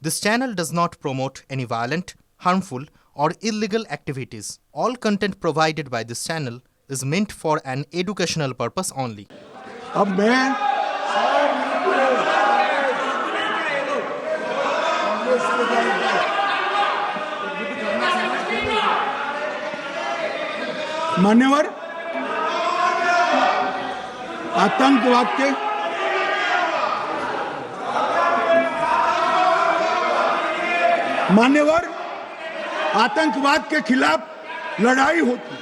This channel does not promote any violent, harmful, or illegal activities. All content provided by this channel is meant for an educational purpose only. अब मैं मान्यवर आतंकवाद के मान्यवर आतंकवाद के खिलाफ लड़ाई होती,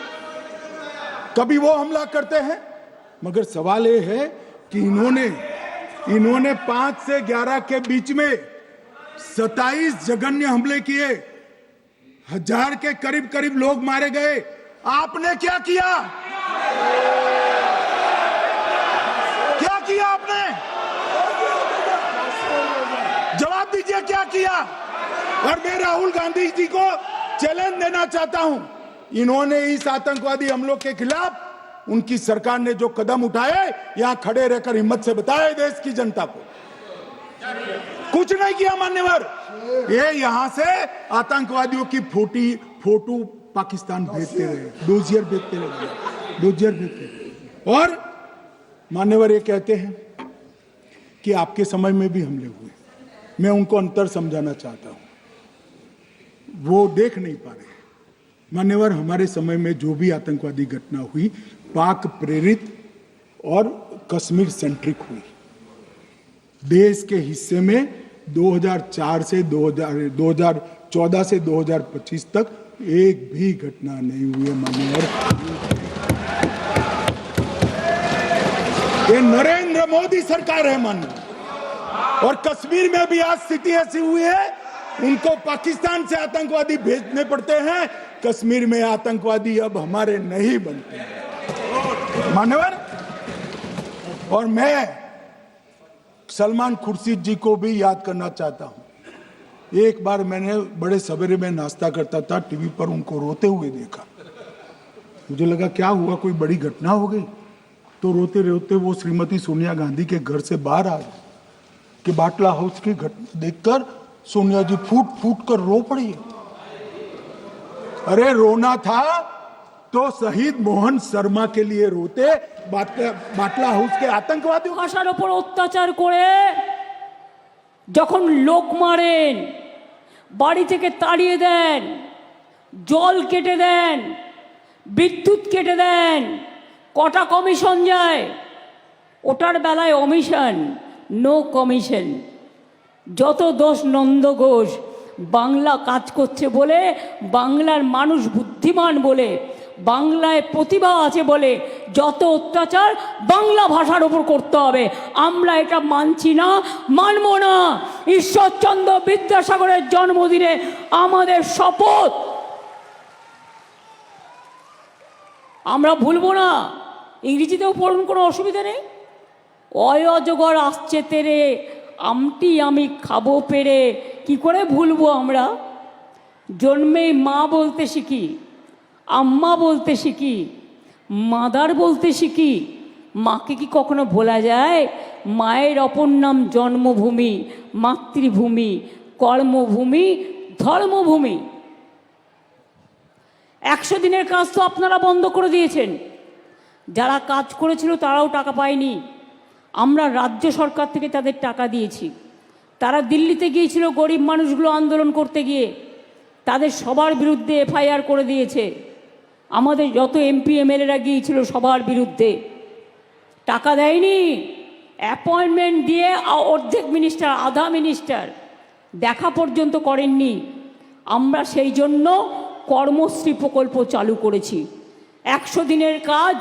कभी वो हमला करते हैं, मगर सवाल ये है कि इन्होंने 5 से 11 के बीच में 27 जघन्य हमले किए, 1000 के करीब करीब लोग मारे गए। आपने क्या किया? क्या किया आपने? जवाब दीजिए, क्या किया? और मैं राहुल गांधी जी को चैलेंज देना चाहता हूं, इन्होंने इस आतंकवादी हमलों के खिलाफ उनकी सरकार ने जो कदम उठाए, यहां खड़े रहकर हिम्मत से बताए देश की जनता को। कुछ नहीं किया मान्यवर। ये यहां से आतंकवादियों की फोटो पाकिस्तान भेजते रहे, डोजियर भेजते रहे। और मान्यवर ये कहते हैं कि आपके समय में भी हमले हुए। मैं उनको अंतर समझाना चाहता हूं, वो देख नहीं पा रहे। मान्यवर, हमारे समय में जो भी आतंकवादी घटना हुई, पाक प्रेरित और कश्मीर सेंट्रिक हुई। देश के हिस्से में 2004 से 2014 से 2025 तक एक भी घटना नहीं हुई है मान्यवर। ये नरेंद्र मोदी सरकार है मान्यवर। और कश्मीर में भी आज स्थिति ऐसी हुई है, उनको पाकिस्तान से आतंकवादी भेजने पड़ते हैं। कश्मीर में आतंकवादी अब हमारे नहीं बनते हैं मान्यवर। और मैं सलमान खुर्शीद जी को भी याद करना चाहता हूं। एक बार मैंने बड़े सवेरे में नाश्ता करता था, टीवी पर उनको रोते हुए देखा। मुझे लगा क्या हुआ, कोई बड़ी घटना हो गई। तो रोते रोते वो श्रीमती सोनिया गांधी के घर से बाहर आ गए कि बाटला हाउस की घटना देखकर सोनिया जी फूट फूट कर रो पड़ी। अरे रोना था तो शहीद मोहन शर्मा के लिए रोते, बाटला हाउस के आतंकवादियों ভাষার উপর অত্যাচার করে যখন লোক মারেন, বাড়ি থেকে তাড়িয়ে দেন, জল কেটে দেন, বিদ্যুৎ কেটে দেন, কটা কমিশন যায়, ওটার বেলায় অমিশন, নো কমিশন। যত দোষ নন্দ ঘোষ, বাংলা কাজ করছে বলে, বাংলার মানুষ বুদ্ধিমান বলে, বাংলায় প্রতিভা আছে বলে যত অত্যাচার বাংলা ভাষার উপর করতে হবে, আমরা এটা মানছি না, মানব না। ঈশ্বরচন্দ্র বিদ্যাসাগরের জন্মদিনে আমাদের শপথ, আমরা ভুলব না। ইংরেজিতেও পড়ুন, কোনো অসুবিধা নেই। অজগর আসছে তেরে, আমটি আমি খাবো পেরে, কি করে ভুলবো আমরা? জন্মেই মা বলতে শিখি, আম্মা বলতে শিখি, মাদার বলতে শিখি। মাকে কি কখনো ভোলা যায়? মায়ের অপর নাম জন্মভূমি, মাতৃভূমি, কর্মভূমি, ধর্মভূমি। 100 দিনের কাজ তো আপনারা বন্ধ করে দিয়েছেন। যারা কাজ করেছিল তারাও টাকা পায়নি। আমরা রাজ্য সরকার থেকে তাদের টাকা দিয়েছি। তারা দিল্লিতে গিয়েছিল গরিব মানুষগুলো আন্দোলন করতে গিয়ে, তাদের সবার বিরুদ্ধে এফআইআর করে দিয়েছে। আমাদের যত এমপি এমএলএরা গিয়েছিল সবার বিরুদ্ধে টাকা দেয়নি। অ্যাপয়েন্টমেন্ট দিয়ে অর্ধেক মিনিস্টার, আধা মিনিস্টার দেখা পর্যন্ত করেননি। আমরা সেই জন্য কর্মশ্রী প্রকল্প চালু করেছি। 100 দিনের কাজ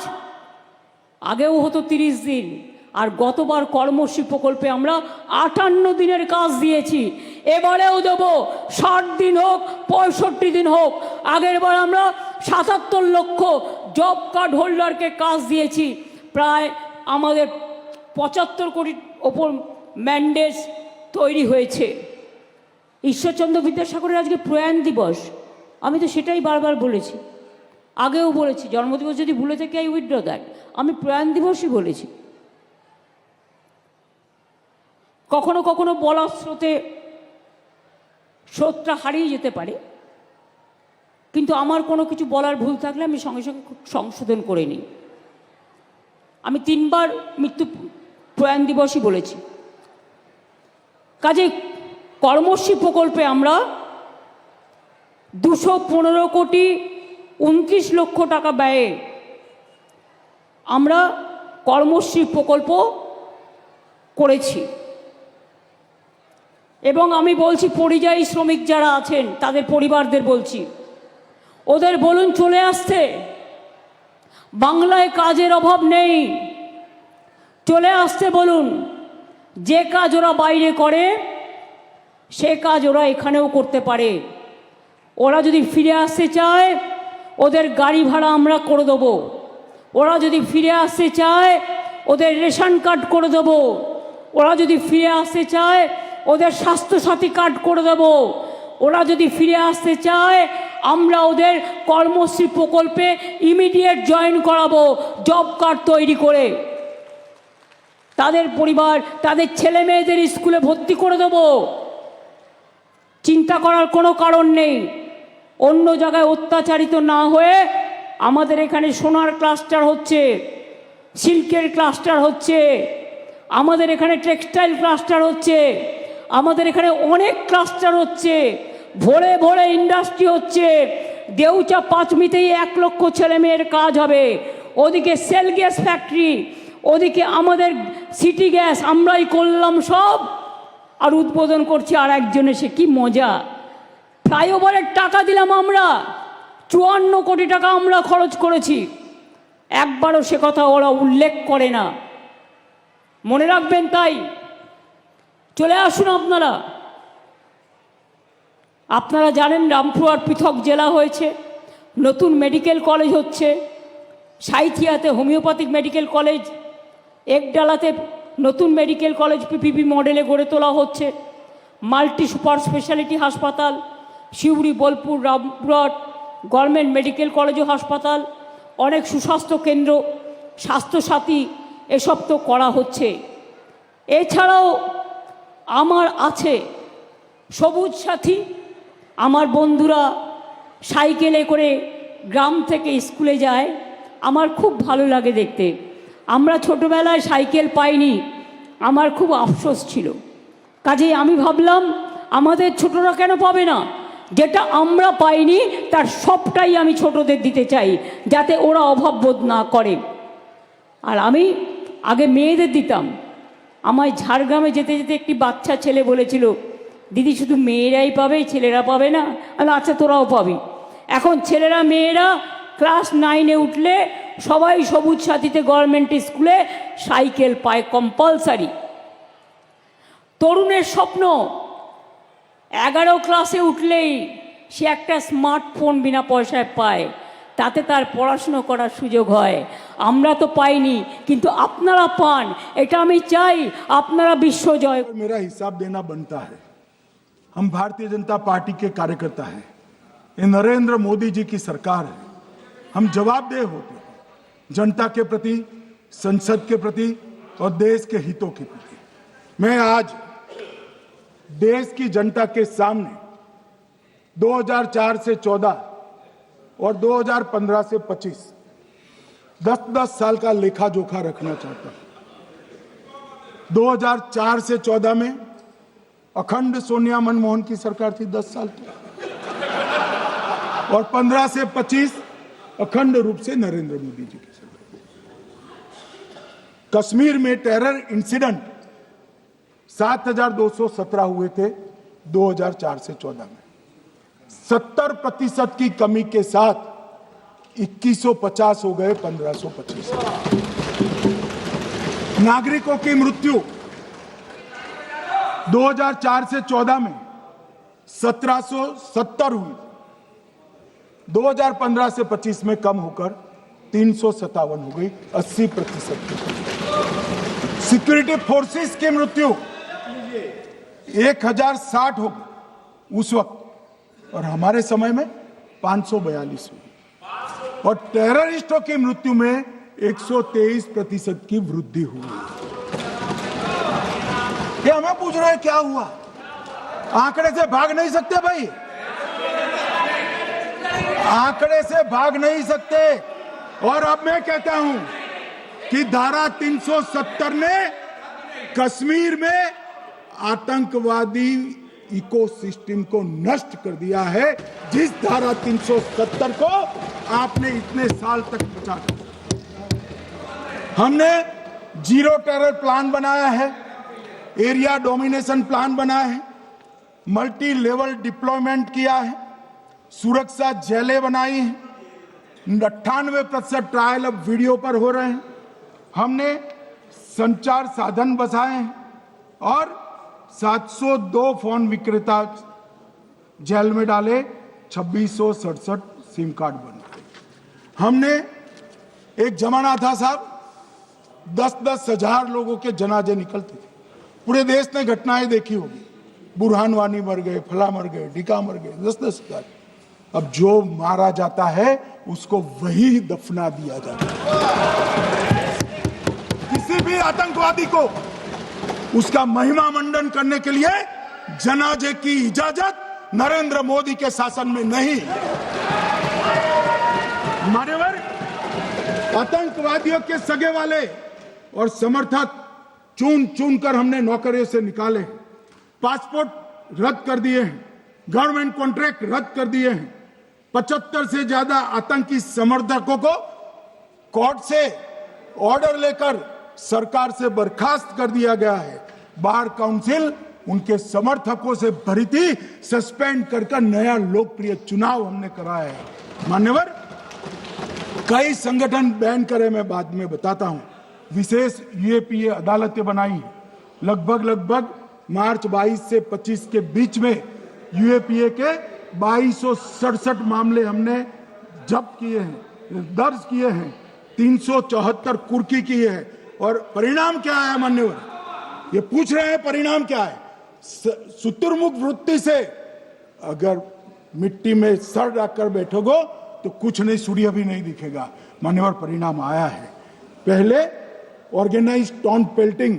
আগেও হতো 30 দিন, আর গতবার কর্মশ্রী প্রকল্পে আমরা 58 দিনের কাজ দিয়েছি। এবারেও দেবো, 60 দিন হোক, 65 দিন হোক। আগের বার আমরা 77 লক্ষ জব কার্ড হোল্ডারকে কাজ দিয়েছি। প্রায় আমাদের 75 কোটির ওপর ম্যান্ডেট তৈরি হয়েছে। ঈশ্বরচন্দ্র বিদ্যাসাগরের আজকে প্রয়াণ দিবস, আমি তো সেটাই বারবার বলেছি, আগেও বলেছি। জন্মদিবস যদি ভুলে থেকে আই উইথড্র দ্যাট, আমি প্রয়াণ দিবসই বলেছি। কখনো কখনো বলার স্রোতে স্রোতটা হারিয়ে যেতে পারে, কিন্তু আমার কোনো কিছু বলার ভুল থাকলে আমি সঙ্গে সঙ্গে সংশোধন করে নিই। আমি 3 বার মৃত্যু প্রয়াণ দিবসই বলেছি। কাজে কর্মশ্রী প্রকল্পে আমরা 215 কোটি 29 লক্ষ টাকা ব্যয়ে আমরা কর্মশ্রী প্রকল্প করেছি। এবং আমি বলছি, পরিযায়ী শ্রমিক যারা আছেন তাদের পরিবারদের বলছি, ওদের বলুন চলে আসতে। বাংলায় কাজের অভাব নেই, চলে আসতে বলুন। যে কাজ ওরা বাইরে করে সে কাজ ওরা এখানেও করতে পারে। ওরা যদি ফিরে আসতে চায় ওদের গাড়ি ভাড়া আমরা করে দেবো। ওরা যদি ফিরে আসতে চায় ওদের রেশন কার্ড করে দেবো। ওরা যদি ফিরে আসতে চায় ওদের স্বাস্থ্যসাথী কার্ড করে দেবো। ওরা যদি ফিরে আসতে চায় আমরা ওদের কর্মশ্রী প্রকল্পে ইমিডিয়েট জয়েন করাবো, জব কার্ড তৈরি করে। তাদের পরিবার, তাদের ছেলে মেয়েদের স্কুলে ভর্তি করে দেবো। চিন্তা করার কোনো কারণ নেই। অন্য জায়গায় অত্যাচারিত না হয়ে আমাদের এখানে সোনার ক্লাস্টার হচ্ছে, সিল্কের ক্লাস্টার হচ্ছে, আমাদের এখানে টেক্সটাইল ক্লাস্টার হচ্ছে, আমাদের এখানে অনেক ক্লাস্টার হচ্ছে, ভোরে ভোরে ইন্ডাস্ট্রি হচ্ছে। দেউচা পাঁচমিতেই 1 লক্ষ ছেলে মেয়ের কাজ হবে। ওদিকে সেল গ্যাস ফ্যাক্টরি, ওদিকে আমাদের সিটি গ্যাস আমরাই করলাম সব, আর উদ্বোধন করছি আর একজন এসে। কি মজা! ফ্লাইওভারের টাকা দিলাম আমরা, 54 কোটি টাকা আমরা খরচ করেছি। একবারও সে কথা ওরা উল্লেখ করে না। মনে রাখবেন। তাই চলে আসুন আপনারা। আপনারা জানেন রামপুরহাট পৃথক জেলা হয়েছে, নতুন মেডিকেল কলেজ হচ্ছে, সাঁইথিয়াতে হোমিওপ্যাথিক মেডিকেল কলেজ, একডালাতে নতুন মেডিকেল কলেজ পিপিপি মডেলে গড়ে তোলা হচ্ছে, মাল্টি সুপার স্পেশালিটি হাসপাতাল, Suri, Bolpur, Rampurhat government medical college ও হাসপাতাল, অনেক সুস্বাস্থ্য কেন্দ্র, স্বাস্থ্যসাথী, এসব তো করা হচ্ছে। এছাড়াও আমার আছে সবুজ সাথী। আমার বন্ধুরা সাইকেলে করে গ্রাম থেকে স্কুলে যায়, আমার খুব ভালো লাগে দেখতে। আমরা ছোটোবেলায় সাইকেল পাইনি, আমার খুব আফসোস ছিল। কাজেই আমি ভাবলাম আমাদের ছোটরা কেন পাবে না? যেটা আমরা পাইনি তার সবটাই আমি ছোটদের দিতে চাই, যাতে ওরা অভাব বোধ না করে। আর আমি আগে মেয়েদের দিতাম। আমায় ঝাড়গ্রামে যেতে যেতে একটি বাচ্চা ছেলে বলেছিল, দিদি শুধু মেয়েরাই পাবে, ছেলেরা পাবে না? আমি আচ্ছা তোরাও পাবি। এখন ছেলেরা মেয়েরা ক্লাস 9-এ উঠলে সবাই সবুজ সাথীতে গভর্নমেন্ট স্কুলে সাইকেল পায় কম্পালসারি। তরুণের স্বপ্ন 11 ক্লাসে উঠলেই সে একটা স্মার্টফোন বিনা পয়সায় পায়, তাতে তার পড়াশুনো করার সুযোগ হয়। আমরা তো পাইনি, কিন্তু আপনারা পান। এটা আমি চাই আপনারা বিশ্ব জয়। मेरा हिसाब देना बनता है। हम भारतीय जनता पार्टी के कार्यकर्ता हैं, ये नरेंद्र मोदी जी की सरकार है। हम जवाबदेह होते हैं जनता के प्रति, संसद के प्रति और देश के हितों के प्रति। मैं आज देश की जनता के सामने 2004 से 14 और 2015 से 25 10-10 साल का लेखा जोखा रखना चाहता हूं। 2004 से 14 में अखंड सोनिया मनमोहन की सरकार थी 10 साल की, और 15 से 25 अखंड रूप से नरेंद्र मोदी जी की सरकार। कश्मीर में टेरर इंसिडेंट 7217 हुए थे 2004 से 14 में। 70% की कमी के साथ 2150 हो गए 1525। नागरिकों की मृत्यु 2004 से 14 में 1770 हुई, 2015 से 25 में कम होकर 357 हो गई, 80%। सिक्योरिटी फोर्सेस की मृत्यु 1060 हो गई उस वक्त, और हमारे समय में 542 हुई, और टेररिस्टों की मृत्यु में 123% की वृद्धि हुई। ये हमें पूछ रहे हैं क्या हुआ? आंकड़े से भाग नहीं सकते भाई, आंकड़े से भाग नहीं सकते। और अब मैं कहता हूं कि धारा 370 ने कश्मीर में आतंकवादी इकोसिस्टम को नष्ट कर दिया है, जिस धारा 370 को आपने इतने साल तक बचा कर। हमने जीरो टेरर प्लान बनाया है, एरिया डोमिनेशन प्लान बनाया है, मल्टी लेवल डिप्लॉयमेंट किया है, सुरक्षा जेलें बनाई हैं, 98% ट्रायल अब वीडियो पर हो रहे हैं। हमने संचार साधन बसाए हैं और 702 फोन विक्रेता जेल में डाले, 2667 सिम कार्ड बन गए। हमने एक जमाना था साहब, 10-10 हजार लोगों के जनाजे निकलते थे। पूरे देश ने घटनाएं देखी होगी, बुरहान वानी मर गए, फला मर गए, ढिका मर गए, 10-10 हजार। अब जो मारा जाता है उसको वही दफना दिया जाता है। किसी भी आतंकवादी को उसका महिमा मंडन करने के लिए जनाजे की इजाजत नरेंद्र मोदी के शासन में नहीं। मान्यवर, आतंकवादियों के सगे वाले और समर्थक चुन चुन कर हमने नौकरियों से निकाले, पासपोर्ट रद्द कर दिए हैं, गवर्नमेंट कॉन्ट्रैक्ट रद्द कर दिए हैं, 75 से ज्यादा आतंकी समर्थकों को कोर्ट से ऑर्डर लेकर सरकार से बर्खास्त कर दिया गया है। बार काउंसिल उनके समर्थकों से भरी थी, सस्पेंड कर नया लोकप्रिय चुनाव हमने कराया है। मान्यवर, कई संगठन बैन करे, मैं बाद में बताता हूं। विशेष यूएपीए अदालतें बनाई हैं, लगभग मार्च 22 से 25 के बीच में यूएपीए के 2267 मामले हमने जब्त किए हैं, दर्ज किए हैं, 374 कुर्की की है। और परिणाम क्या है मान्यवर, ये पूछ रहे हैं परिणाम क्या है। शुतुरमुख वृत्ति से अगर मिट्टी में सर रखकर बैठोगे तो कुछ नहीं, सूर्य भी नहीं दिखेगा। मान्यवर, परिणाम आया है। पहले ऑर्गेनाइज टॉन्ट पेल्टिंग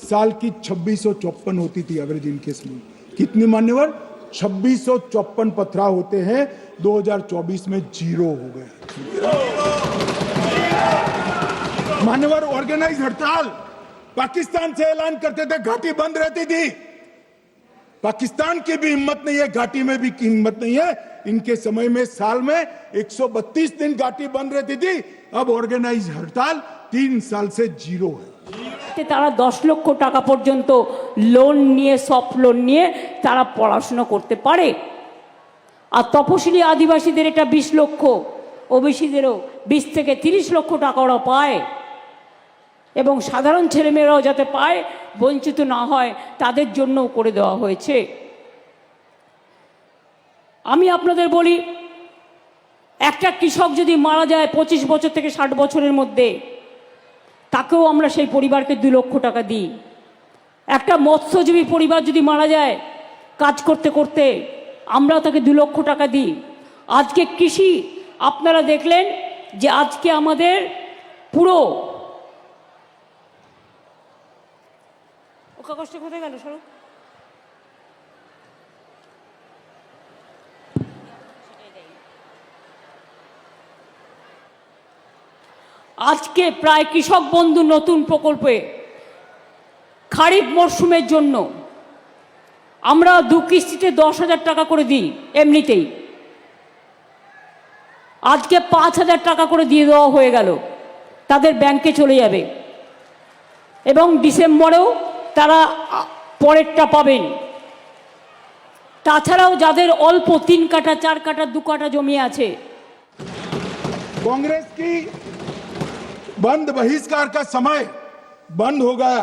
साल की 2654 होती थी एवरेज इन केस में। कितनी मान्यवर? 2654 पथराव होते हैं, 2024 में 0 हो गए। मान्यवर, ऑर्गेनाइज हड़ताल पाकिस्तान से ऐलान करते थे, घाटी बंद रहती थी। पाकिस्तान की भी हिम्मत नहीं है, घाटी में भी हिम्मत नहीं है। इनके समय में साल में 132 दिन घाटी बंद रहती थी, अब ऑर्गेनाइज हड़ताल 3 साल से 0 है। তারা 10 লক্ষ টাকা পর্যন্ত লোন নিয়ে, সফট লোন নিয়ে তারা পড়াশোনা করতে পারে। আর তপশিলি আদিবাসীদের এটা 20 লক্ষ, ওবিসিদেরও 20 থেকে 30 লক্ষ টাকা ওরা পায়। এবং সাধারণ ছেলেমেয়েরাও যাতে পায়, বঞ্চিত না হয়, তাদের জন্যও করে দেওয়া হয়েছে। আমি আপনাদের বলি, একটা কৃষক যদি মারা যায় 25 বছর থেকে 60 বছরের মধ্যে, তাকেও আমরা সেই পরিবারকে 2 লক্ষ টাকা দিই। একটা মৎস্যজীবী পরিবার যদি মারা যায় কাজ করতে করতে, আমরাও তাকে 2 লক্ষ টাকা দিই। আজকে কৃষি আপনারা দেখলেন যে আজকে আমাদের পুরো ওকা কষ্ট কোথায় গেল সরু, আজকে প্রায় কৃষক বন্ধু নতুন প্রকল্পে খারিফ মরশুমের জন্য আমরা 2 কিস্তিতে 10,000 টাকা করে দিই। এমনিতেই আজকে 5,000 টাকা করে দিয়ে দেওয়া হয়ে গেল, তাদের ব্যাংকে চলে যাবে এবং ডিসেম্বরেও তারা পরেরটা পাবেন। তাছাড়াও যাদের অল্প 3 কাঠা 4 কাঠা 2 কাঠা জমি আছে, कांग्रेस की बंद बहिष्कार का समय बंद हो गया।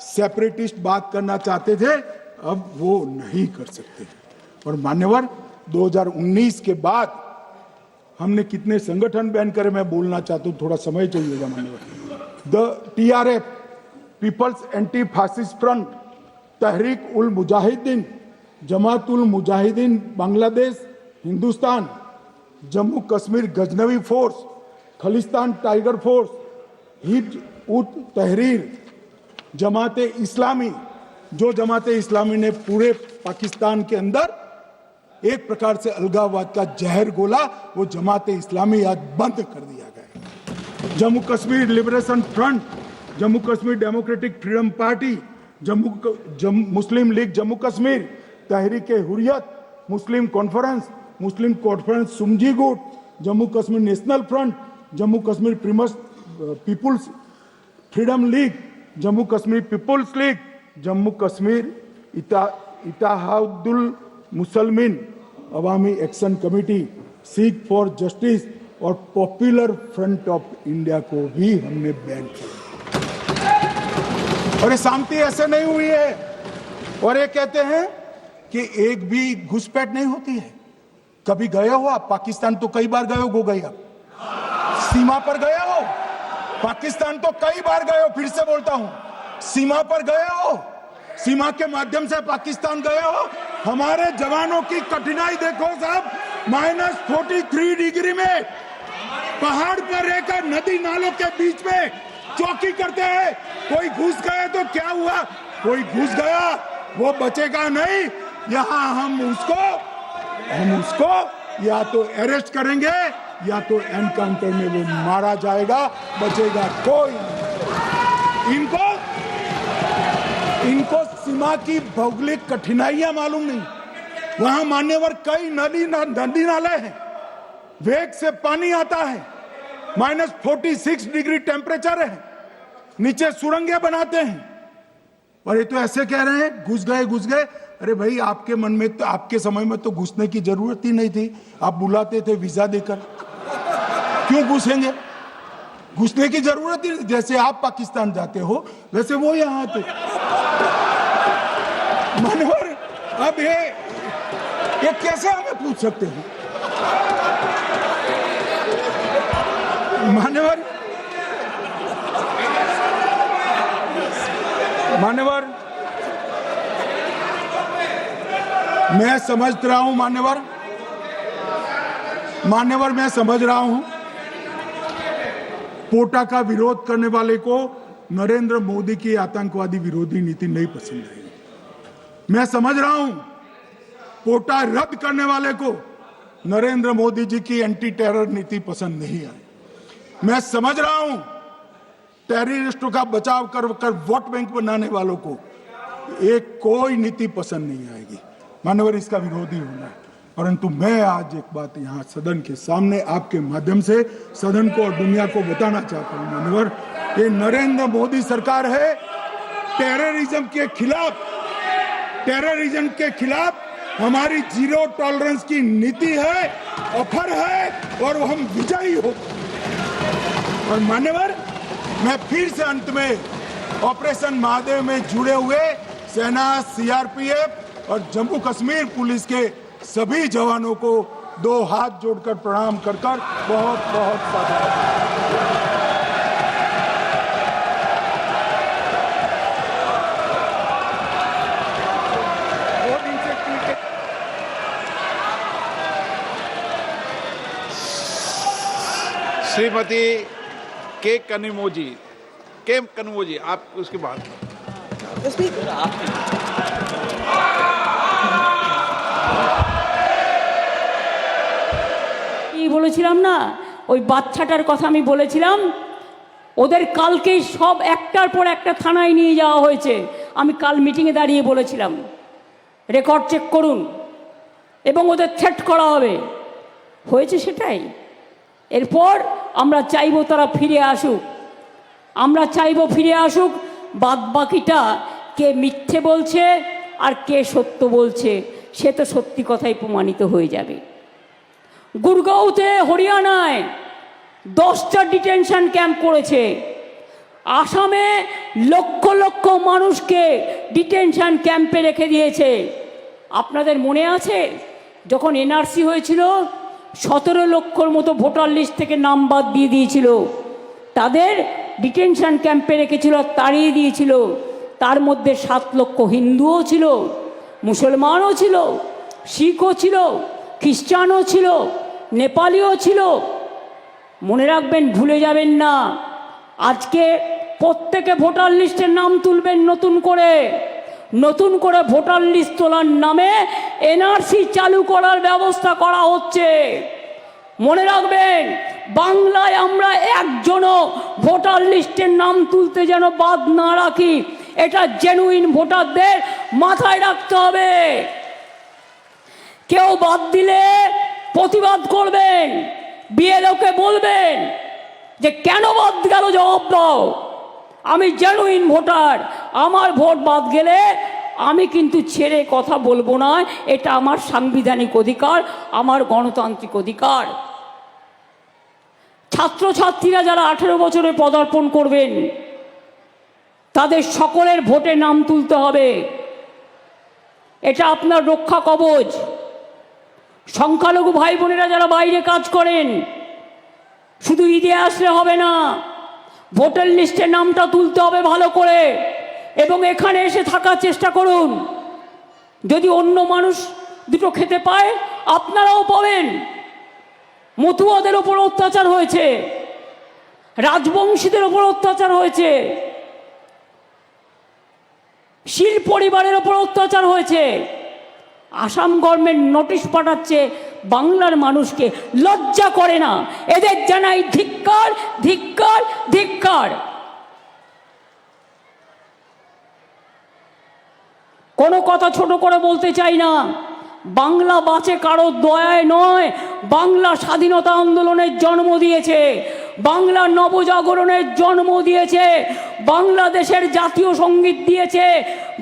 सेपरेटिस्ट बात करना चाहते थे, अब वो नहीं कर सकते। और मान्यवर, 2019 के बाद हमने कितने संगठन बैन करे, मैं बोलना चाहता हूं, थोड़ा समय चाहिएगा मान्यवर। The TRF, people's anti fascist front, Tehreek ul Mujahideen, Jamaat ul Mujahideen Bangladesh Hindustan, Jammu Kashmir Ghaznavi force, Khalistan tiger force, Hizb ut Tahrir, जमाते इस्लामी, जो जमाते इस्लामी ने पूरे पाकिस्तान के अंदर एक प्रकार से अलगाववाद का जहर घोला, वो जमात इस्लामी आज बंद कर दिया गया। Jammu Kashmir Liberation Front, Jammu Kashmir Democratic Freedom Party, Muslim League Jammu Kashmir, Tehreek Hurriyat, Muslim Conference सुमजी गुट, Jammu Kashmir National Front, Jammu Kashmir Peoples Freedom League, Jammu Kashmir Peoples League, Jammu Kashmir Ittehadul Musalman Awami Action Committee, Sikhs for Justice और पॉपुलर फ्रंट ऑफ इंडिया को भी हमने बैन किया। और ये शांति ऐसे नहीं हुई है। और ये कहते हैं कि एक भी घुसपैठ नहीं होती है। कभी गए हो आप पाकिस्तान? तो कई बार गए हो गए आप सीमा पर गए हो? पाकिस्तान तो कई बार गए हो, फिर से बोलता हूं, सीमा पर गए हो, सीमा के माध्यम से पाकिस्तान गए हो। हमारे जवानों की कठिनाई देखो साहब, -43 डिग्री में पहाड़ पर रहकर नदी नालों के बीच में चौकी करते हैं। कोई घुस गए तो क्या हुआ? कोई घुस गया वो बचेगा नहीं। यहां हम उसको या तो अरेस्ट करेंगे या तो एनकाउंटर में वो मारा जाएगा, बचेगा कोई नहीं। इनको सीमा की भौगोलिक कठिनाइयां मालूम नहीं। वहां मान्यवर कई नदी नाले हैं, वेग से पानी आता है, -46 डिग्री टेम्परेचर है, नीचे सुरंगें बनाते हैं। और ये तो ऐसे कह रहे हैं घुस गए। अरे भाई, आपके मन में तो, आपके समय में तो घुसने की जरूरत ही नहीं थी। आप बुलाते थे वीजा देकर, क्यों घुसेंगे? घुसने की जरूरत ही, जैसे आप पाकिस्तान जाते हो वैसे वो यहाँ आते। मानवर, अब ये कैसे हमें पूछ सकते हैं? मान्यवर, मैं समझ रहा हूं, मान्यवर मैं समझ रहा हूं, पोटा का विरोध करने वाले को नरेंद्र मोदी की आतंकवादी विरोधी नीति नहीं पसंद आई। मैं समझ रहा हूं, पोटा रद्द करने वाले को नरेंद्र मोदी जी की एंटी टेरर नीति पसंद नहीं आई। मैं समझ रहा हूं, टेररिस्टों का बचाव कर वोट बैंक बनाने वालों को एक कोई नीति पसंद नहीं आएगी। मानवर, इसका विरोधी होना है। परंतु मैं आज एक बात यहाँ सदन के सामने आपके माध्यम से सदन को और दुनिया को बताना चाहता हूँ। मानवर, ये नरेंद्र मोदी सरकार है, टेररिज्म के खिलाफ हमारी जीरो टॉलरेंस की नीति है, ऑफर है, और हम विजयी हो। और मान्यवर, मैं फिर से अंत में ऑपरेशन महादेव में जुड़े हुए सेना, सीआरपीएफ और जम्मू कश्मीर पुलिस के सभी जवानों को 2 हाथ जोड़कर प्रणाम कर बहुत साधुवाद। श्रीमती के कनमोजी, आप उसके बाद। বলেছিলাম না, ওই বাচ্চাটার কথা আমি বলেছিলাম, ওদের কালকেই সব একটার পর একটা থানায় নিয়ে যাওয়া হয়েছে। আমি কাল মিটিংয়ে দাঁড়িয়ে বলেছিলাম, রেকর্ড চেক করুন, এবং ওদের থ্রেট করা হবে। হয়েছে সেটাই। এরপর আমরা চাইব তারা ফিরে আসুক। বাদ বাকিটা কে মিথ্যে বলছে আর কে সত্য বলছে সে তো সত্যি কথাই প্রমাণিত হয়ে যাবে। গুরগাঁওতে, হরিয়ানায় 10টা ডিটেনশন ক্যাম্প করেছে। আসামে লক্ষ লক্ষ মানুষকে ডিটেনশন ক্যাম্পে রেখে দিয়েছে। আপনাদের মনে আছে যখন এনআরসি হয়েছিল, 17 লক্ষর মতো ভোটার লিস্ট থেকে নাম বাদ দিয়ে দিয়েছিল, তাদের ডিটেনশন ক্যাম্পে রেখেছিল, তাড়িয়ে দিয়েছিল। তার মধ্যে 7 লক্ষ হিন্দুও ছিল, মুসলমানও ছিল, শিখও ছিল, খ্রিস্টানও ছিল, নেপালিও ছিল। মনে রাখবেন, ভুলে যাবেন না। আজকে প্রত্যেকে ভোটার লিস্টের নাম তুলবেন নতুন করে। নতুন করে ভোটার লিস্ট তোলার নামে এনআরসি চালু করার ব্যবস্থা করা হচ্ছে। মনে রাখবেন, বাংলায় আমরা একজনও ভোটার লিস্টের নাম তুলতে যেন বাদ না রাখি, এটা জেনুইন ভোটারদের মাথায় রাখতে হবে। কেউ বাদ দিলে প্রতিবাদ করবেন, বিএলওকে বলবেন যে কেন বাদ গেল, জবাব দাও। আমি জেনুইন ভোটার, আমার ভোট বাদ গেলে আমি কিন্তু ছেড়ে কথা বলবো না, এটা আমার সাংবিধানিক অধিকার, আমার গণতান্ত্রিক অধিকার। ছাত্রছাত্রীরা যারা 18 বছরে পদার্পণ করবেন তাদের সকলের ভোটে নাম তুলতে হবে, এটা আপনার রক্ষা কবচ। সংখ্যালঘু ভাই বোনেরা যারা বাইরে কাজ করেন, শুধু ঈদে আসলে হবে না, ভোটার লিস্টে নামটা তুলতে হবে ভালো করে, এবং এখানে এসে থাকার চেষ্টা করুন। যদি অন্য মানুষ দুটো খেতে পায়, আপনারাও পাবেন। মতুয়াদের ওপর অত্যাচার হয়েছে, রাজবংশীদের ওপর অত্যাচার হয়েছে, শীল পরিবারের ওপর অত্যাচার হয়েছে। আসাম গভর্নমেন্ট নোটিশ পাঠাচ্ছে বাংলার মানুষকে, লজ্জা করে না? এদের জানাই ধিক্কার, ধিক্কার, ধিক্কার। কোনো কথা ছোট করে বলতে চাই না। বাংলা বাঁচে কারোর দয়ায় নয়, বাংলা স্বাধীনতা আন্দোলনের জন্ম দিয়েছে, বাংলা নবজাগরণের জন্ম দিয়েছে, বাংলাদেশের জাতীয় সঙ্গীত দিয়েছে,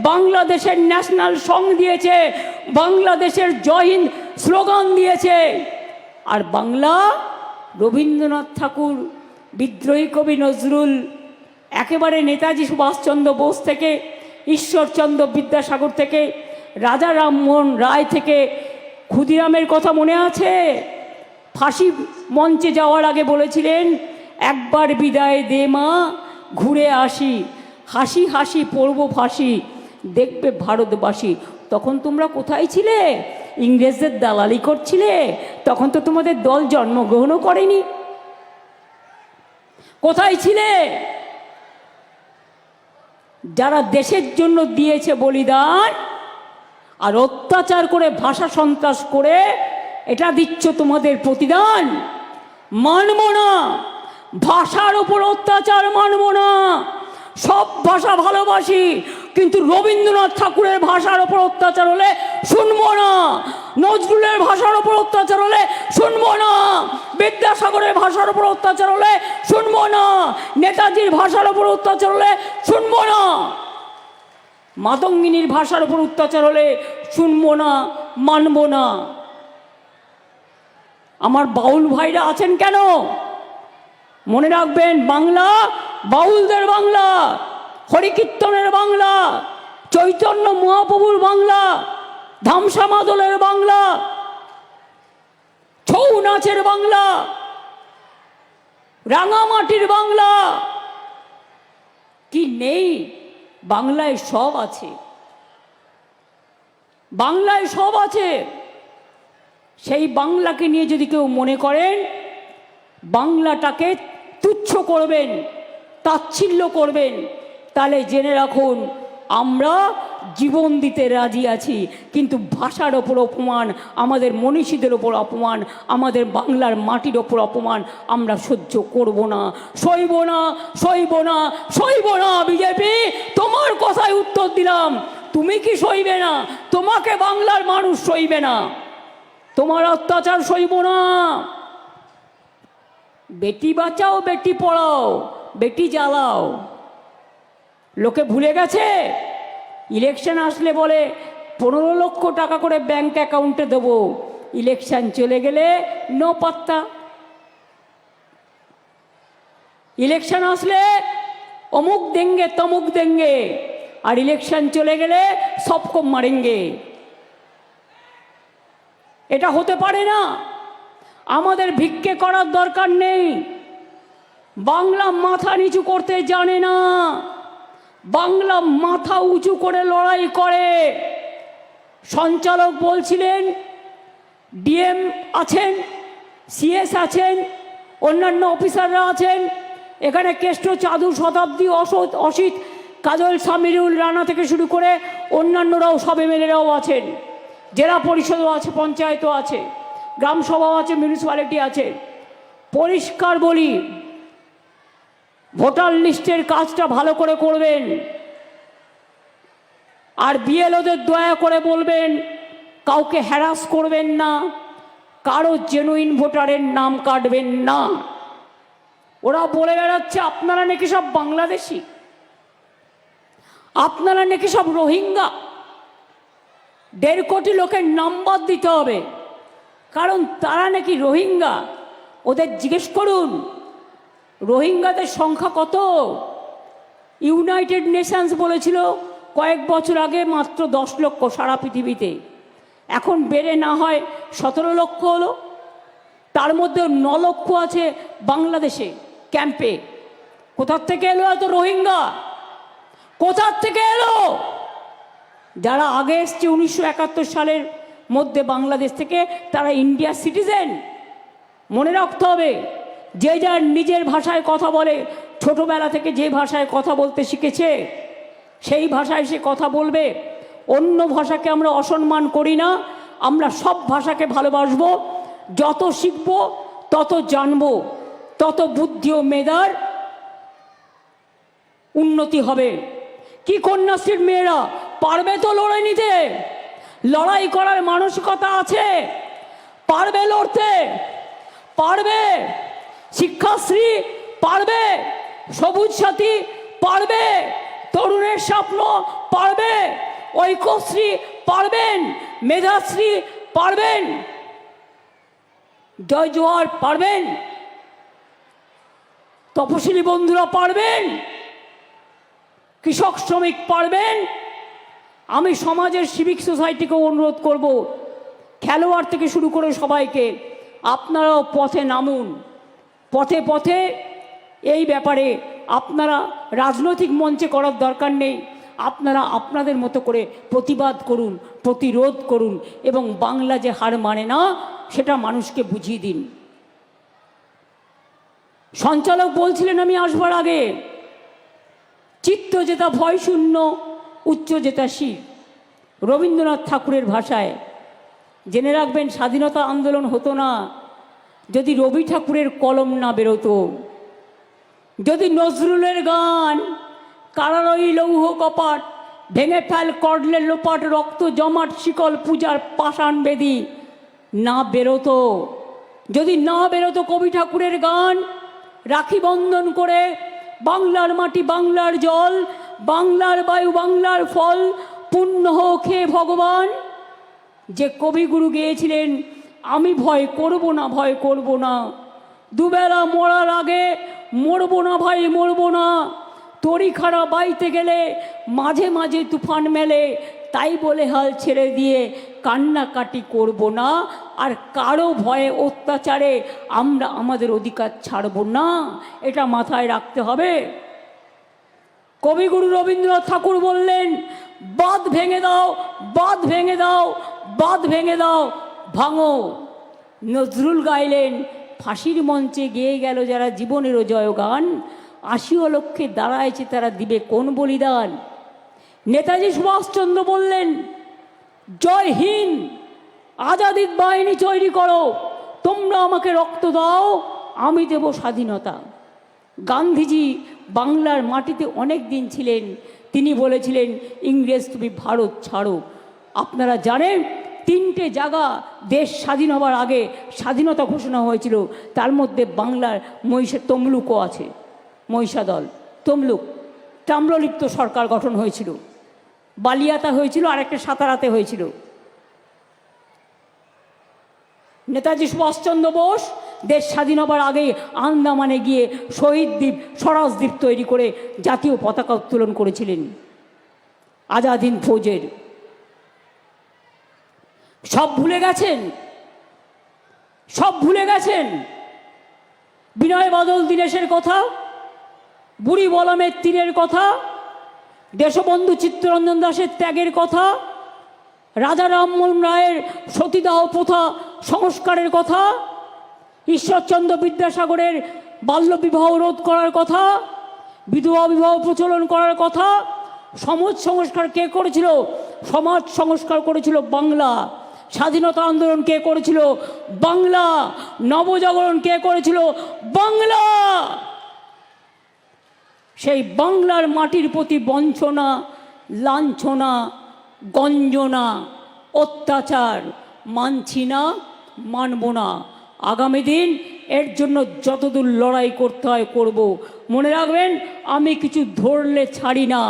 বাংলাদেশের ন্যাশনাল সং দিয়েছে, বাংলাদেশের জয় হিন্দ স্লোগান দিয়েছে। আর বাংলা রবীন্দ্রনাথ ঠাকুর, বিদ্রোহী কবি নজরুল, একেবারে নেতাজি সুভাষচন্দ্র বোস থেকে, ঈশ্বরচন্দ্র বিদ্যাসাগর থেকে, রাজা রামমোহন রায় থেকে, ক্ষুদিরামের কথা মনে আছে? ফাঁসি মঞ্চে যাওয়ার আগে বলেছিলেন, একবার বিদায় দে মা, ঘুরে আসি, হাসি হাসি পড়ব ফাঁসি, দেখবে ভারতবাসী। তখন তোমরা কোথায় ছিলে? ইংরেজদের দালালি করছিলে? তখন তো তোমাদের দল জন্মগ্রহণও করেনি। কোথায় ছিলে? যারা দেশের জন্য দিয়েছে বলিদান, আর অত্যাচার করে ভাষা সন্ত্রাস করে এটা দিচ্ছ তোমাদের প্রতিদান। মানব না, ভাষার উপর অত্যাচার মানব না। সব ভাষা ভালোবাসি, কিন্তু রবীন্দ্রনাথ ঠাকুরের ভাষার উপর অত্যাচার হলে শুনবো না, নজরুলের ভাষার উপর অত্যাচার হলে শুনবো না, বিদ্যাসাগরের ভাষার উপর অত্যাচার হলে শুনবো না, নেতাজির ভাষার উপর অত্যাচার হলে শুনবো না, মাতঙ্গিনীর ভাষার উপর অত্যাচার হলে শুনবো না, মানব না। আমার বাউল ভাইরা আছেন কেন? মনে রাখবেন, বাংলা বাউলদের বাংলা, হরিকীর্তনের বাংলা, চৈতন্য মহাপ্রভুর বাংলা, ধামসা মাদলের বাংলা, ছৌ নাচের বাংলা, রাঙামাটির বাংলা। কি নেই? বাংলায় সব আছে, বাংলায় সব আছে। সেই বাংলাকে নিয়ে যদি কেউ মনে করেন বাংলাটাকে তুচ্ছ করবেন, তাচ্ছিল্য করবেন, তাহলে জেনে রাখুন আমরা জীবন দিতে রাজি আছি, কিন্তু ভাষার ওপর অপমান, আমাদের মনীষীদের ওপর অপমান, আমাদের বাংলার মাটির ওপর অপমান আমরা সহ্য করব না, সইব না, সইব না, সইব না। বিজেপি, তোমার কথায় উত্তর দিলাম, তুমি কি সইবে না? তোমাকে বাংলার মানুষ সইবে না, তোমার অত্যাচার সইব না। বেটি বাঁচাও, বেটি পড়াও, বেটি জ্বালাও। লোকে ভুলে গেছে, ইলেকশন আসলে বলে 15 লক্ষ টাকা করে ব্যাংক অ্যাকাউন্টে দেবো, ইলেকশন চলে গেলে নো পাত্তা। ইলেকশন আসলে অমুক দেঙ্গে তমুক দেঙ্গে, আর ইলেকশন চলে গেলে সবকো মারেঙ্গে। এটা হতে পারে না। আমাদের ভিক্ষে করার দরকার নেই। বাংলা মাথা নিচু করতে জানে না, বাংলা মাথা উঁচু করে লড়াই করে। সঞ্চালক বলছিলেন, ডিএম আছেন, সিএস আছেন, অন্যান্য অফিসাররা আছেন, এখানে কেষ্ট চাদু শতাব্দী অসিত কাজল সামিরুল রানা থেকে শুরু করে অন্যান্যরাও সব এমএলএরাও আছেন, জেলা পরিষদও আছে, পঞ্চায়েতও আছে, গ্রাম সভাও আছে, মিউনিসিপ্যালিটি আছে। পরিষ্কার বলি, ভোটার লিস্টের কাজটা ভালো করে করবেন। আর বিএলওদের দয়া করে বলবেন কাউকে হ্যারাস করবেন না, কারো জেনুইন ভোটারের নাম কাটবেন না। ওরা বলে বেড়াচ্ছে আপনারা নাকি সব বাংলাদেশি, আপনারা নাকি সব রোহিঙ্গা। 1.5 কোটি লোকের নাম্বার দিতে হবে, কারণ তারা নাকি রোহিঙ্গা। ওদের জিজ্ঞেস করুন রোহিঙ্গাদের সংখ্যা কত। ইউনাইটেড নেশনস বলেছিল কয়েক বছর আগে মাত্র 10 লক্ষ সারা পৃথিবীতে, এখন বেড়ে না হয় 17 লক্ষ হলো। তার মধ্যে 9 লক্ষ আছে বাংলাদেশে ক্যাম্পে। কোথার থেকে এলো এত রোহিঙ্গা? কোথার থেকে এলো? যারা আগে এসছে 1971 সালের মধ্যে বাংলাদেশ থেকে, তারা ইন্ডিয়ার সিটিজেন। মনে রাখতে হবে, যে যার নিজের ভাষায় কথা বলে, ছোটবেলা থেকে যে ভাষায় কথা বলতে শিখেছে সেই ভাষায় সে কথা বলবে। অন্য ভাষাকে আমরা অসম্মান করি না, আমরা সব ভাষাকে ভালোবাসবো। যত শিখব তত জানবো, তত বুদ্ধি ও মেধার উন্নতি হবে। কি কন্যাশ্রীর মেয়েরা পারবে তো লড়াই নিতে? লড়াই করার মানসিকতা আছে, পারবে লড়তে, পারবে। শিক্ষাশ্রী পারবে, সবুজ সাথী পারবে, তরুণের স্বপ্ন পারবে, ঐক্যশ্রী পারবেন, মেধাশ্রী পারবেন, জয় জোয়ার পারবেন, তপশিলি বন্ধুরা পারবেন, কৃষক শ্রমিক পারবেন। আমি সমাজের সিভিক সোসাইটিকে অনুরোধ করব, খেলোয়াড় থেকে শুরু করে সবাইকে, আপনারাও পথে নামুন। পথে পথে এই ব্যাপারে আপনারা রাজনৈতিক মঞ্চে করার দরকার নেই, আপনারা আপনাদের মতো করে প্রতিবাদ করুন, প্রতিরোধ করুন, এবং বাংলা যে হার মানে না সেটা মানুষকে বুঝিয়ে দিন। সঞ্চালক বলছিলেন আমি আসবার আগে, চিত্ত যেটা ভয় শূন্য, উচ্চ যেটা শির, রবীন্দ্রনাথ ঠাকুরের ভাষায়। জেনে রাখবেন, স্বাধীনতা আন্দোলন হতো না যদি রবি ঠাকুরের কলম না বেরোতো, যদি নজরুলের গান কারারই লৌহ কপাট, ভেঙে ফেল করলে লোপাট, রক্ত জমাট শিকল পূজার পাষাণ বেদি না বেরোতো, যদি না বেরোতো কবি ঠাকুরের গান, রাখি বন্ধন করে বাংলার মাটি বাংলার জল, বাংলার বায়ু বাংলার ফল, পুণ্য হোক হে ভগবান। যে কবিগুরু গেয়েছিলেন আমি ভয় করব না, ভয় করব না, দুবেলা মরার আগে মরব না ভাই, মরব না, তরিখানা বাইতে গেলে মাঝে মাঝে তুফান মেলে, তাই বলে হাল ছেড়ে দিয়ে কান্নাকাটি করব না, আর কারো ভয়ে অত্যাচারে আমরা আমাদের অধিকার ছাড়ব না, এটা মাথায় রাখতে হবে। কবিগুরু রবীন্দ্রনাথ ঠাকুর বললেন, বাঁধ ভেঙে দাও, বাঁধ ভেঙে দাও, বাঁধ ভেঙে দাও, ভাঙো। নজরুল গাইলেন, ফাঁসির মঞ্চে গেয়ে গেল যারা জীবনেরও জয়গান, 80 লক্ষে দাঁড়াইছে তারা দিবে কোন বলিদান। নেতাজি সুভাষচন্দ্র বললেন, জয় হিন্দ, আজাদির বাহিনী তৈরি করো, তোমরা আমাকে রক্ত দাও, আমি দেব স্বাধীনতা। গান্ধীজি বাংলার মাটিতে অনেক দিন ছিলেন, তিনি বলেছিলেন, ইংরেজ তুমি ভারত ছাড়ো। আপনারা জানেন 3টে জায়গা দেশ স্বাধীন হবার আগে স্বাধীনতা ঘোষণা হয়েছিল, তার মধ্যে বাংলার তমলুকও আছে, মহিষাদল, তমলুক, তাম্রলিপ্ত সরকার গঠন হয়েছিল, বালিয়াতে হয়েছিল, আর একটা সাতারাতে হয়েছিল। নেতাজি সুভাষচন্দ্র বোস দেশ স্বাধীন হবার আগে আন্দামানে গিয়ে শহীদ দ্বীপ, স্বরাজ দ্বীপ তৈরি করে জাতীয় পতাকা উত্তোলন করেছিলেন আজাদ হিন্দ ফৌজের। সব ভুলে গেছেন, সব ভুলে গেছেন। বিনয় বাদল দীনেশের কথা, বুড়ি বলমের তীরের কথা, দেশবন্ধু চিত্তরঞ্জন দাসের ত্যাগের কথা, রাজা রামমোহন রায়ের সতীদাহ প্রথা সংস্কারের কথা, ঈশ্বরচন্দ্র বিদ্যাসাগরের বাল্যবিবাহ রোধ করার কথা, বিধবা বিবাহ প্রচলন করার কথা। সমাজ সংস্কার কে করেছিল? সমাজ সংস্কার করেছিল বাংলা। স্বাধীনতা আন্দোলন কে করেছিল? বাংলা। নবজাগরণ কে করেছিল? বাংলা। সেই বাংলার মাটির প্রতি বঞ্চনা, লাঞ্ছনা, গঞ্জনা, অত্যাচার মানছি না, মানব না। আগামী দিন এর জন্য যতদূর লড়াই করতে হয় করব। মনে রাখবেন, আমি কিছু ধরলে ছাড়ি না।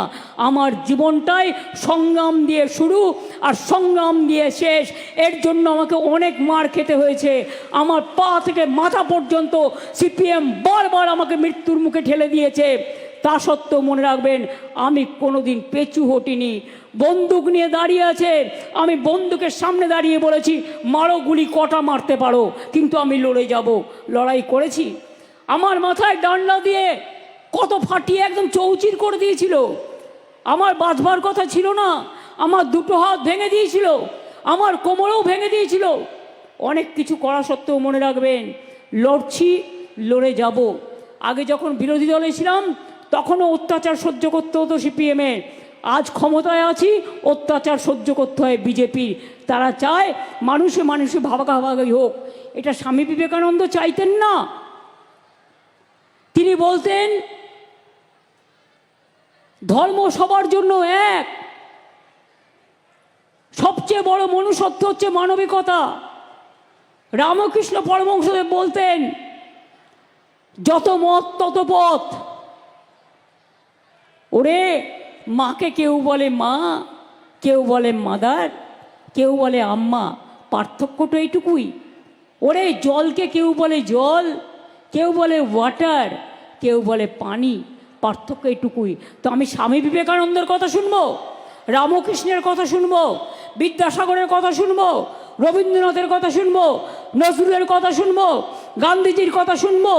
আমার জীবনটাই সংগ্রাম দিয়ে শুরু আর সংগ্রাম দিয়ে শেষ। এর জন্য আমাকে অনেক মার খেতে হয়েছে। আমার পা থেকে মাথা পর্যন্ত সিপিএম বারবার আমাকে মৃত্যুর মুখে ঠেলে দিয়েছে। তা সত্ত্বেও মনে রাখবেন, আমি কোনোদিন পেছু হটিনি। বন্দুক নিয়ে দাঁড়িয়ে আছে, আমি বন্দুকের সামনে দাঁড়িয়ে বলেছি, মারো গুলি, কটা মারতে পারো, কিন্তু আমি লড়ে যাব। লড়াই করেছি। আমার মাথায় ডান্ডা দিয়ে কত ফাটিয়ে একদম চৌচির করে দিয়েছিল। আমার বাঁধবার কথা ছিল না, আমার দুটো হাত ভেঙে দিয়েছিল, আমার কোমরেও ভেঙে দিয়েছিল। অনেক কিছু করা সত্ত্বেও মনে রাখবেন, লড়ছি, লড়ে যাব। আগে যখন বিরোধী দলে ছিলাম তখনও অত্যাচার সহ্য করতে হতো সিপিএমের। আজ ক্ষমতায় আছি, অত্যাচার সহ্য করতে হয় বিজেপির। তারা চায় মানুষে মানুষে ভাগাভাগি হোক। এটা স্বামী বিবেকানন্দ চাইতেন না। তিনি বলতেন ধর্ম সবার জন্য এক। সবচেয়ে বড় মনুষ্যত্ব হচ্ছে মানবিকতা। রামকৃষ্ণ পরমহংসদেব বলতেন যত মত তত পথ। ওরে, মাকে কেউ বলে মা, কেউ বলে মাদার, কেউ বলে আম্মা, পার্থক্যটা এইটুকুই। ওরে, জলকে কেউ বলে জল, কেউ বলে ওয়াটার, কেউ বলে পানি, পার্থক্য এইটুকুই। তো আমি স্বামী বিবেকানন্দের কথা শুনবো, রামকৃষ্ণের কথা শুনবো, বিদ্যাসাগরের কথা শুনবো, রবীন্দ্রনাথের কথা শুনবো, নজরুলের কথা শুনবো, গান্ধীজির কথা শুনবো,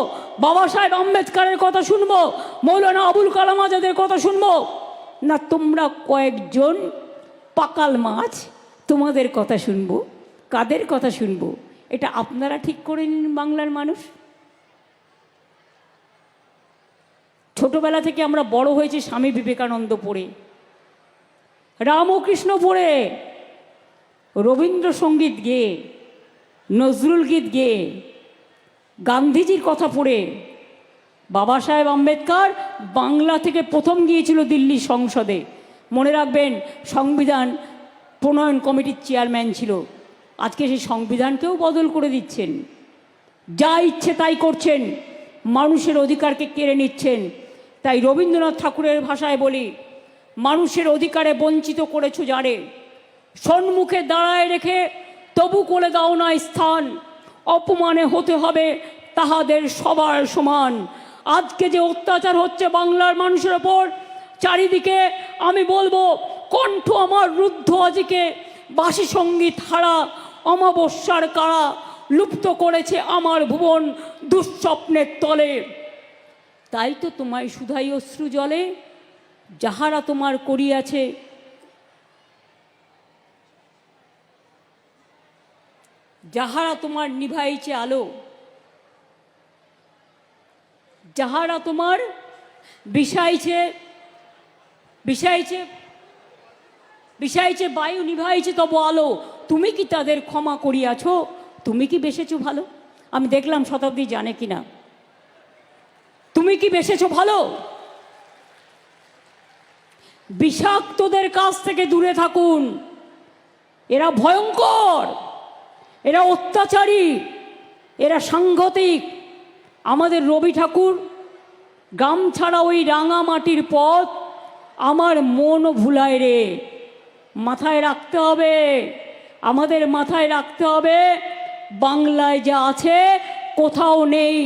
বাবা সাহেব আম্বেদকরের কথা শুনবো, মৌলানা আবুল কালাম আজাদের কথা শুনবো, না তোমরা কয়েকজন পাকাল মাছ তোমাদের কথা শুনবো? কাদের কথা শুনবো? এটা আপনারা ঠিক করে নিন বাংলার মানুষ। ছোটবেলা থেকে আমরা বড় হয়েছি স্বামী বিবেকানন্দ পড়ে, রামকৃষ্ণ পড়ে, রবীন্দ্রসঙ্গীত গেয়ে, নজরুল গীত গেয়ে, গান্ধীজির কথা পড়ে। বাবা সাহেব আম্বেদকর বাংলা থেকে প্রথম গিয়েছিল দিল্লি সংসদে। মনে রাখবেন, সংবিধান প্রণয়ন কমিটির চেয়ারম্যান ছিল। আজকে সেই সংবিধানকেও বদল করে দিচ্ছেন, যা ইচ্ছে তাই করছেন, মানুষের অধিকারকে কেড়ে নিচ্ছেন। তাই রবীন্দ্রনাথ ঠাকুরের ভাষায় বলি, মানুষের অধিকারে বঞ্চিত করেছো যারে, সম্মুখে দাঁড়ায় রেখে তবু করে দাও না স্থান, অপমানে হতে হবে তাহাদের সবার সমান। আজকে যে অত্যাচার হচ্ছে বাংলার মানুষের ওপর চারিদিকে, আমি বলবো কণ্ঠ আমার রুদ্ধ আজকে, বাসি সঙ্গীত হারা অমাবস্যার কারা, লুপ্ত করেছে আমার ভুবন দুঃস্বপ্নের তলে। তাই তো তোমায় শুধাই অশ্রু জলে, যাহারা তোমার করিয়াছে যাহারা তোমার নিভাইছে আলো, যাহারা তোমার বিষাইছে বিষাইছে বিষাইছে বায়ু, নিভাইছে তব আলো, তুমি কি তাদের ক্ষমা করিয়াছ? তুমি কি বেসেছো ভালো? আমি দেখলাম শতাব্দী জানে কিনা। তুমি কি বেসেছো ভালো? বিষাক্তদের কাছ থেকে দূরে থাকুন। এরা ভয়ঙ্কর, এরা অত্যাচারী, এরা সাংঘাতিক। আমাদের রবি ঠাকুর গামছাড়া ওই রাঙা মাটির পথ আমার মন ভুলায় রে। মাথায় রাখতে হবে, আমাদের মাথায় রাখতে হবে, বাংলায় যা আছে কোথাও নেই।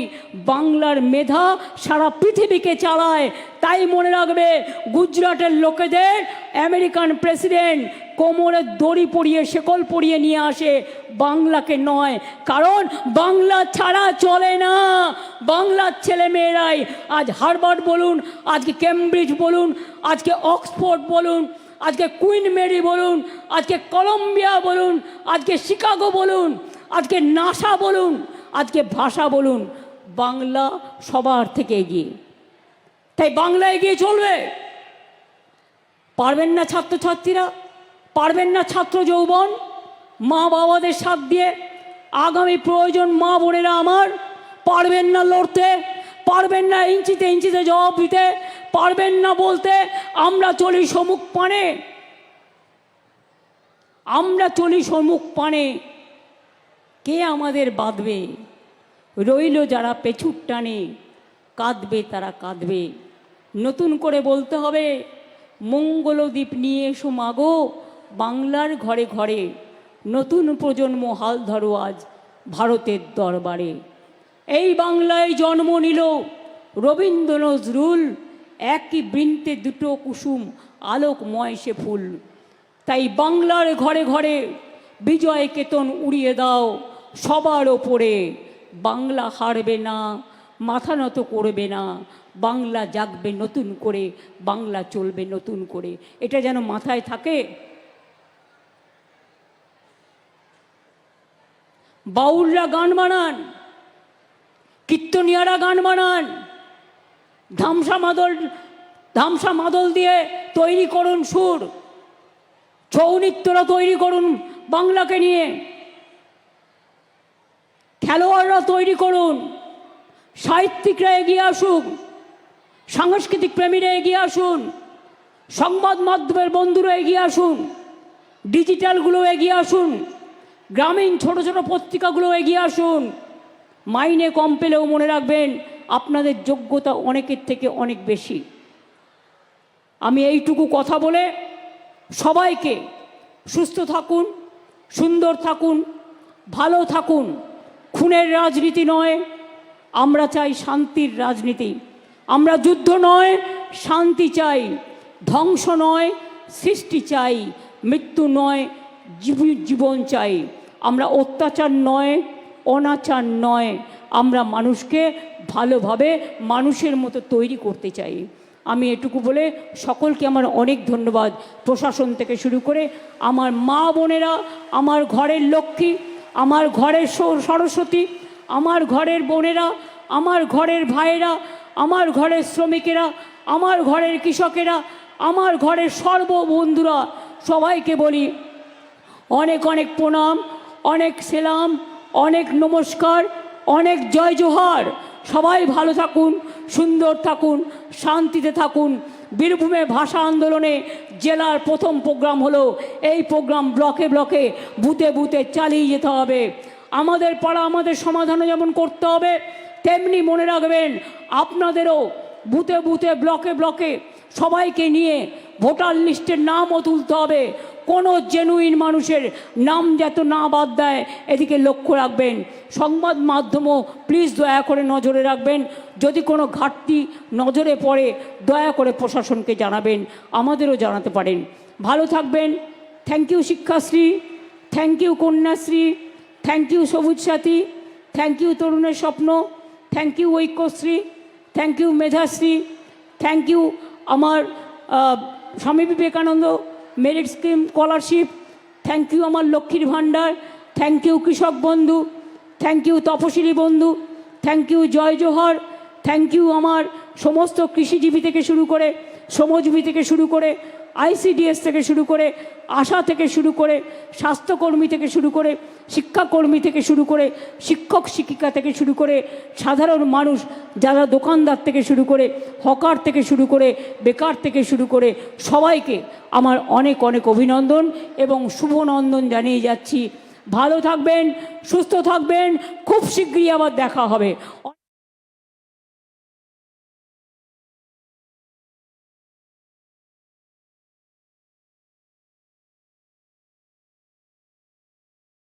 বাংলার মেধা সারা পৃথিবীকে চালায়। তাই মনে রাখবে, গুজরাটের লোকেদের আমেরিকান প্রেসিডেন্ট কোমরে দড়ি পরিয়ে শেকল পরিয়ে নিয়ে আসে, বাংলাকে নয়। কারণ বাংলা ছাড়া চলে না। বাংলার ছেলে মেয়েরাই আজ হার্ভার্ড বলুন, আজকে কেমব্রিজ বলুন, আজকে অক্সফোর্ড বলুন, আজকে কুইন মেরি বলুন, আজকে কলম্বিয়া বলুন, আজকে শিকাগো বলুন, আজকে নাসা বলুন, আজকে ভাষা বলুন, বাংলা সবার থেকে এগিয়ে। তাই বাংলা এগিয়ে চলবে। পারবেন না ছাত্রছাত্রীরা, পারবেন না ছাত্র যৌবন, মা বাবাদের সাথ দিয়ে আগামী প্রয়োজন মা বোনেরা আমার পারবেন না লড়তে, পারবেন না ইঞ্চিতে ইঞ্চিতে জবাব দিতে, পারবেন না বলতে আমরা চলি সম্মুখ পানে, আমরা চলি সম্মুখ পানে, কে আমাদের বাঁধবে? রইল যারা পেছুর টানে, কাঁদবে তারা কাঁদবে। নতুন করে বলতে হবে, মঙ্গলদ্বীপ নিয়ে এসো মাগো বাংলার ঘরে ঘরে, নতুন প্রজন্ম হাল ধরো আজ ভারতের দরবারে। এই বাংলায় জন্ম নিল রবীন্দ্র নজরুল, একই বৃন্তে দুটো কুসুম আলোকময় সে ফুল। তাই বাংলার ঘরে ঘরে বিজয় কেতন উড়িয়ে দাও সবার ওপরে। বাংলা হারবে না, মাথা নত করবে না, বাংলা জাগবে নতুন করে, বাংলা চলবে নতুন করে। এটা যেন মাথায় থাকে। বাউলরা গান বানান, কীর্তনিয়ারা গান বানান, ধামসা মাদল দিয়ে তৈরি করুন সুর, ছৌ নৃত্যরা তৈরি করুন বাংলাকে নিয়ে, খেলোয়াড়রা তৈরি করুন, সাহিত্যিকরা এগিয়ে আসুন, সাংস্কৃতিক প্রেমীরা এগিয়ে আসুন, সংবাদ মাধ্যমের বন্ধুরা এগিয়ে আসুন, ডিজিটালগুলো এগিয়ে আসুন, গ্রামীণ ছোট ছোট পত্রিকাগুলো এগিয়ে আসুন। মাইনে কম পেলেও মনে রাখবেন আপনাদের যোগ্যতা অনেকের থেকে অনেক বেশি। আমি এইটুকু কথা বলে সবাইকে সুস্থ থাকুন, সুন্দর থাকুন, ভালো থাকুন। খুনের রাজনীতি নয়, আমরা চাই শান্তির রাজনীতি। আমরা যুদ্ধ নয় শান্তি চাই, ধ্বংস নয় সৃষ্টি চাই, মৃত্যু নয় জীবন চাই। আমরা অত্যাচার নয়, অনাচার নয়, আমরা মানুষকে ভালোভাবে মানুষের মতো তৈরি করতে চাই। আমি এটুকু বলে সকলকে আমার অনেক ধন্যবাদ। প্রশাসন থেকে শুরু করে আমার মা বোনেরা, আমার ঘরের লক্ষ্মী, আমার ঘরের সরস্বতী, আমার ঘরের বোনেরা, আমার ঘরের ভাইয়েরা, আমার ঘরের শ্রমিকেরা, আমার ঘরের কৃষকেরা, আমার ঘরের সর্ববন্ধুরা, সবাইকে বলি অনেক অনেক প্রণাম, অনেক সেলাম, অনেক নমস্কার, অনেক জয় জোহার। সবাই ভালো থাকুন, সুন্দর থাকুন, শান্তিতে থাকুন। বীরভূমে ভাষা আন্দোলনে জেলার প্রথম প্রোগ্রাম হলো, এই প্রোগ্রাম ব্লকে ব্লকে বুথে বুথে চালিয়ে যেতে হবে। আমাদের পাড়া আমাদের সমাধানও যেমন করতে হবে, তেমনি মনে রাখবেন আপনাদেরও বুথে বুথে ব্লকে ব্লকে সবাইকে নিয়ে ভোটার লিস্টের নামও তুলতে হবে। কোনো জেনুইন মানুষের নাম যাতে না বাদ দেয় এদিকে লক্ষ্য রাখবেন। সংবাদ মাধ্যমও প্লিজ দয়া করে নজরে রাখবেন। যদি কোনো ঘাটতি নজরে পড়ে দয়া করে প্রশাসনকে জানাবেন, আমাদেরও জানাতে পারেন। ভালো থাকবেন। Thank you Shikshashree, thank you Kanyashree, thank you Sabuj Sathi, thank you তরুণের স্বপ্ন, thank you Aikyashree, thank you Medhashree, thank you আমার Swami Vivekananda merit scheme scholarship, thank you আমার লক্ষ্মীর ভাণ্ডার, থ্যাংক ইউ কৃষক বন্ধু, thank you Taposhili Bandhu, thank you Jai Johar, thank you আমার সমস্ত কৃষিজীবী থেকে শুরু করে, শ্রমজীবী থেকে শুরু করে, ICDS থেকে শুরু করে, আশা থেকে শুরু করে, স্বাস্থ্যকর্মী থেকে শুরু করে, শিক্ষাকর্মী থেকে শুরু করে, শিক্ষক শিক্ষিকা থেকে শুরু করে, সাধারণ মানুষ যারা দোকানদার থেকে শুরু করে, হকার থেকে শুরু করে, বেকার থেকে শুরু করে সবাইকে আমার অনেক অনেক অভিনন্দন এবং শুভনন্দন জানিয়ে যাচ্ছি। ভালো থাকবেন, সুস্থ থাকবেন, খুব শীঘ্রই আবার দেখা হবে।